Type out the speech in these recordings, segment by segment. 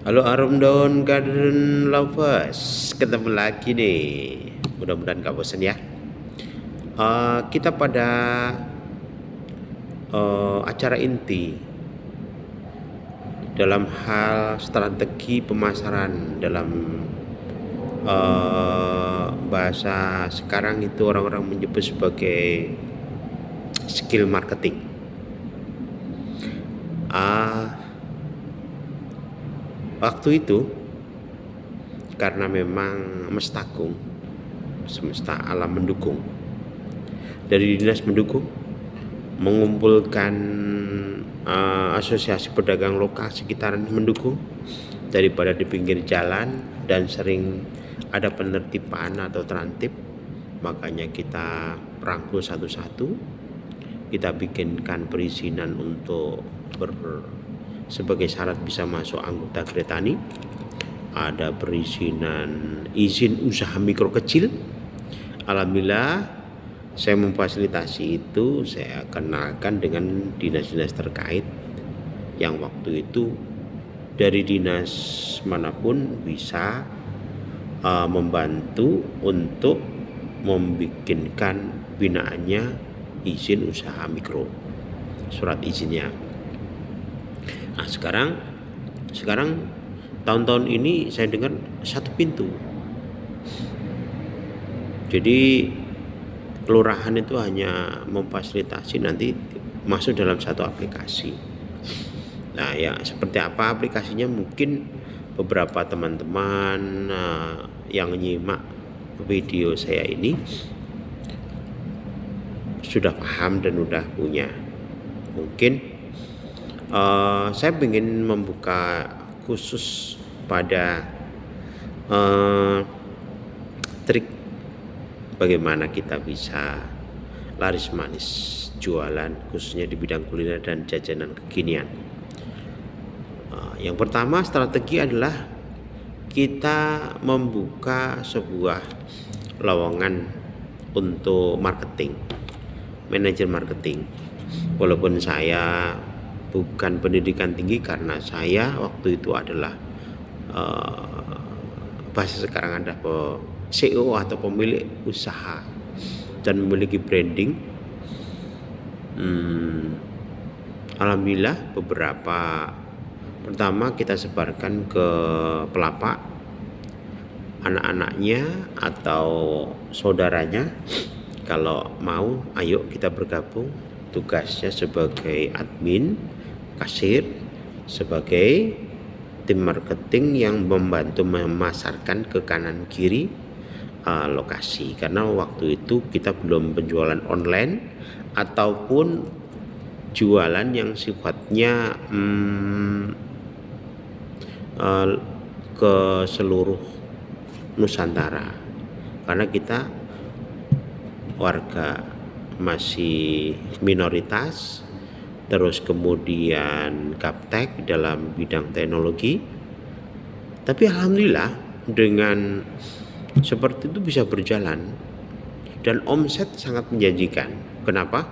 Halo Arum Daun Garden Lovers, ketemu lagi nih. Mudah-mudahan gak bosan ya. Kita pada acara inti dalam hal strategi pemasaran dalam bahasa sekarang itu orang-orang menyebut sebagai skill marketing. Waktu itu karena memang mestakung, semesta alam mendukung, dari dinas mendukung mengumpulkan asosiasi pedagang lokal sekitaran mendukung daripada di pinggir jalan dan sering ada penertiban atau terantip, makanya kita rangkul satu-satu, kita bikinkan perizinan untuk sebagai syarat bisa masuk anggota Gretani, ada perizinan izin usaha mikro kecil. Alhamdulillah saya memfasilitasi itu, saya kenalkan dengan dinas-dinas terkait yang waktu itu dari dinas manapun bisa membantu untuk membikinkan binaannya izin usaha mikro, surat izinnya. Nah sekarang tahun-tahun ini saya dengar satu pintu. Jadi kelurahan itu hanya memfasilitasi nanti masuk dalam satu aplikasi. Nah ya seperti apa aplikasinya, mungkin beberapa teman-teman yang nyimak video saya ini sudah paham dan sudah punya. Mungkin saya ingin membuka khusus pada trik bagaimana kita bisa laris manis jualan, khususnya di bidang kuliner dan jajanan kekinian. Yang pertama strategi adalah kita membuka sebuah lowongan untuk marketing, manajer marketing. Walaupun saya bukan pendidikan tinggi, karena saya waktu itu adalah bahasa sekarang ada CEO atau pemilik usaha dan memiliki branding. Alhamdulillah beberapa pertama kita sebarkan ke pelapak, anak-anaknya atau saudaranya, kalau mau ayo kita bergabung. Tugasnya sebagai admin, kasir, sebagai tim marketing yang membantu memasarkan ke kanan kiri lokasi, karena waktu itu kita belum penjualan online ataupun jualan yang sifatnya ke seluruh Nusantara, karena kita warga masih minoritas, terus kemudian gaptek dalam bidang teknologi. Tapi alhamdulillah dengan seperti itu bisa berjalan dan omset sangat menjanjikan. Kenapa?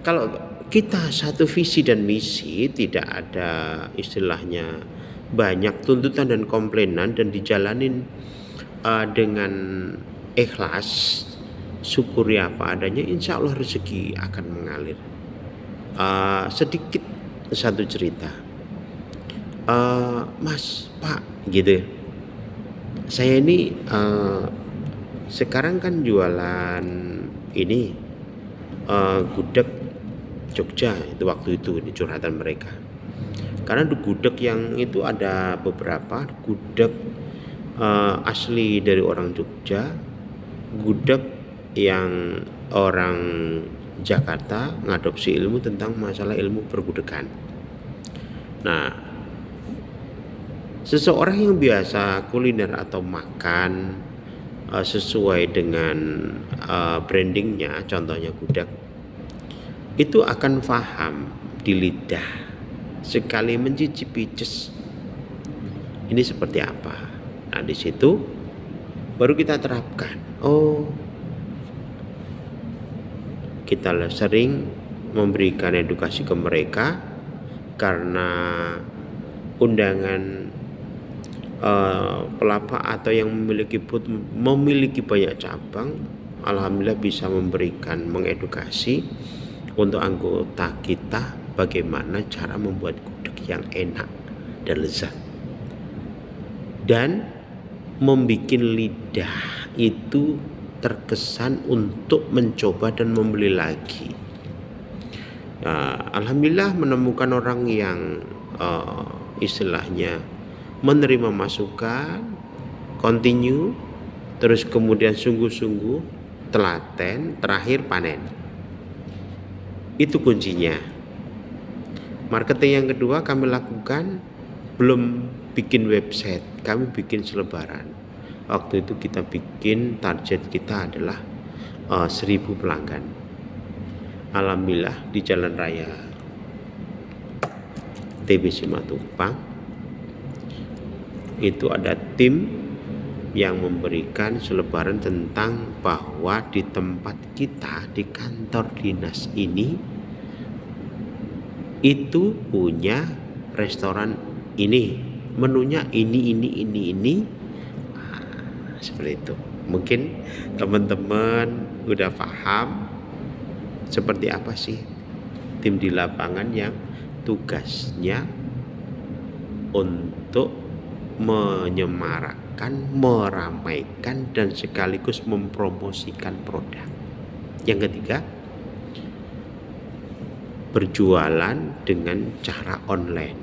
Kalau kita satu visi dan misi, tidak ada istilahnya banyak tuntutan dan komplainan, dan dijalanin dengan ikhlas, syukuri apa adanya, insya Allah rezeki akan mengalir. Sedikit satu cerita, Mas, Pak, gitu. Saya ini sekarang kan jualan ini gudeg Jogja, itu waktu itu ini curhatan mereka. Karena di gudeg yang itu ada beberapa gudeg asli dari orang Jogja, gudeg yang orang Jakarta ngadopsi ilmu tentang masalah ilmu pergudegan. Nah, seseorang yang biasa kuliner atau makan sesuai dengan brandingnya, contohnya gudeg, itu akan paham di lidah sekali mencicipi, ini seperti apa. Nah di situ baru kita terapkan. Kita sering memberikan edukasi ke mereka, karena undangan pelapa atau yang memiliki banyak cabang, alhamdulillah bisa memberikan mengedukasi untuk anggota kita bagaimana cara membuat gudeg yang enak dan lezat dan membuat lidah itu terkesan untuk mencoba dan membeli lagi. Alhamdulillah menemukan orang yang istilahnya menerima masukan, continue, terus kemudian sungguh-sungguh, telaten, terakhir panen. Itu kuncinya. Marketing yang kedua kami lakukan, belum bikin website, kami bikin selebaran. Waktu itu kita bikin, target kita adalah 1000 pelanggan. Alhamdulillah di Jalan Raya TBC Matupang itu ada tim yang memberikan selebaran tentang bahwa di tempat kita, di kantor dinas ini itu punya restoran ini, menunya ini. Seperti itu. Mungkin teman-teman udah paham seperti apa sih tim di lapangan yang tugasnya untuk menyemarakkan, meramaikan, dan sekaligus mempromosikan produk. Yang ketiga, berjualan dengan cara online.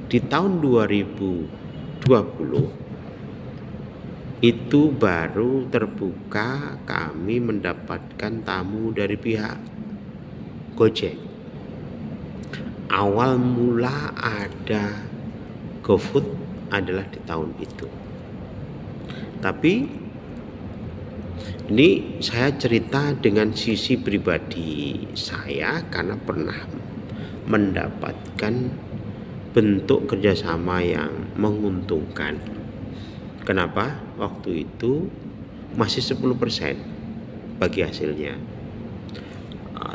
Di tahun 2020 itu baru terbuka kami mendapatkan tamu dari pihak Gojek. Awal mula ada GoFood adalah di tahun itu. Tapi ini saya cerita dengan sisi pribadi saya karena pernah mendapatkan bentuk kerjasama yang menguntungkan. Kenapa? Waktu itu masih 10% bagi hasilnya.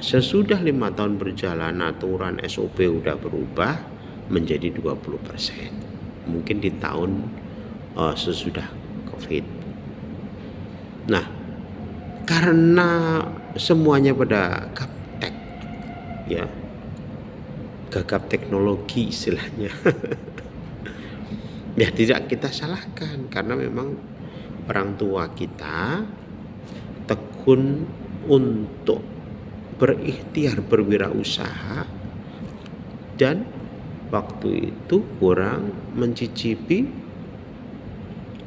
Sesudah 5 tahun berjalan, aturan SOP udah berubah menjadi 20%. Mungkin di tahun sesudah COVID. Nah, karena semuanya pada gaptek, ya, gagap teknologi istilahnya. Ya tidak kita salahkan karena memang orang tua kita tekun untuk berikhtiar berwirausaha dan waktu itu kurang mencicipi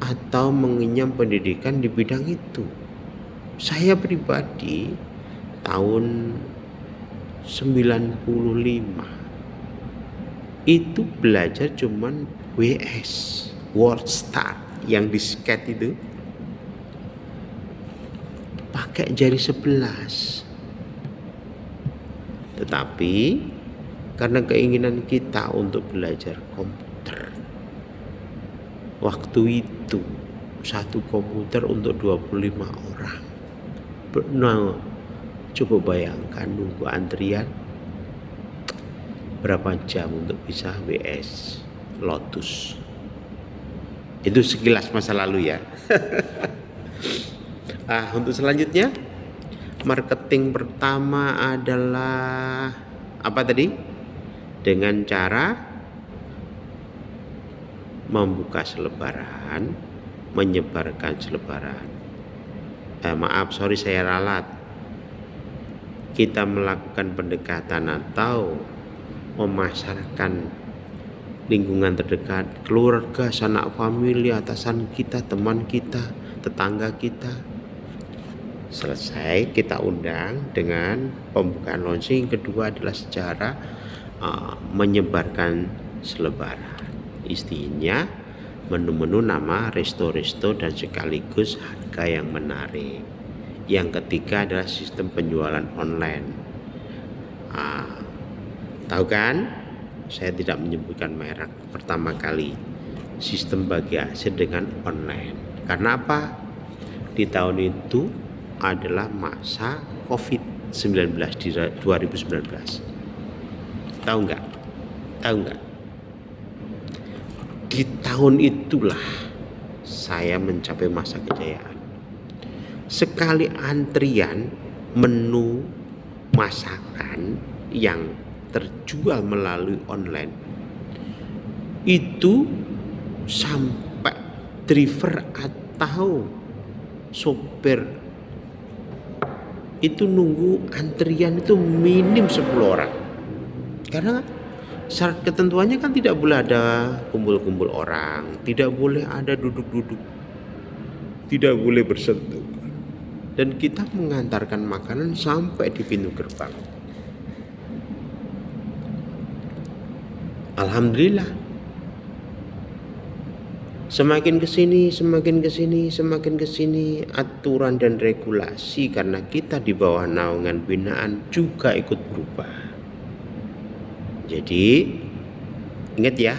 atau mengenyam pendidikan di bidang itu. Saya pribadi tahun 95 itu belajar cuman WS, WordStar yang disket itu pakai jari 11. Tetapi karena keinginan kita untuk belajar komputer, waktu itu satu komputer untuk 25 orang. Nah, coba bayangkan nunggu antrian berapa jam untuk bisa WS Lotus. Itu sekilas masa lalu ya. Untuk selanjutnya, marketing pertama adalah apa tadi? Dengan cara membuka selebaran, menyebarkan selebaran. Saya ralat. Kita melakukan pendekatan atau memasarkan lingkungan terdekat, keluarga, sanak famili, atasan kita, teman kita, tetangga kita. Selesai kita undang dengan pembukaan launching. Kedua adalah secara menyebarkan selebaran. Istinya menu-menu nama resto-resto dan sekaligus harga yang menarik. Yang ketiga adalah sistem penjualan online. Tahu kan? Saya tidak menyebutkan merek. Pertama kali sistem bagi hasil dengan online. Karena apa? Di tahun itu adalah masa COVID-19 di 2019. Tahu nggak? Di tahun itulah saya mencapai masa kejayaan. Sekali antrian menu masakan yang terjual melalui online, itu sampai driver atau sopir itu nunggu antrian itu minim 10 orang. Karena syarat ketentuannya kan tidak boleh ada kumpul-kumpul orang, tidak boleh ada duduk-duduk, tidak boleh bersentuhan. Dan kita mengantarkan makanan sampai di pintu gerbang. Alhamdulillah. Semakin kesini aturan dan regulasi karena kita di bawah naungan binaan juga ikut berubah. Jadi ingat ya,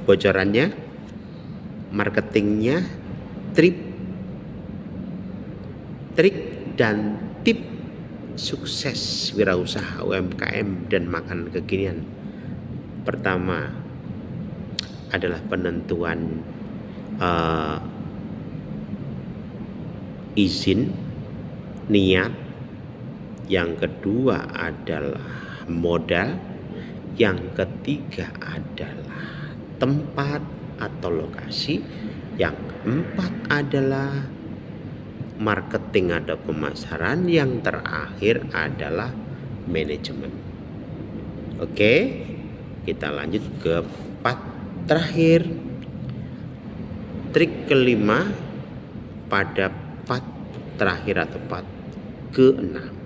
bocorannya, marketingnya, trik dan tip sukses wirausaha UMKM dan makanan kekinian. Pertama adalah penentuan izin, niat. Yang kedua adalah modal. Yang ketiga adalah tempat atau lokasi. Yang keempat adalah marketing atau pemasaran. Yang terakhir adalah manajemen. Oke, kita lanjut ke part terakhir. Trik kelima pada part terakhir atau part ke-6.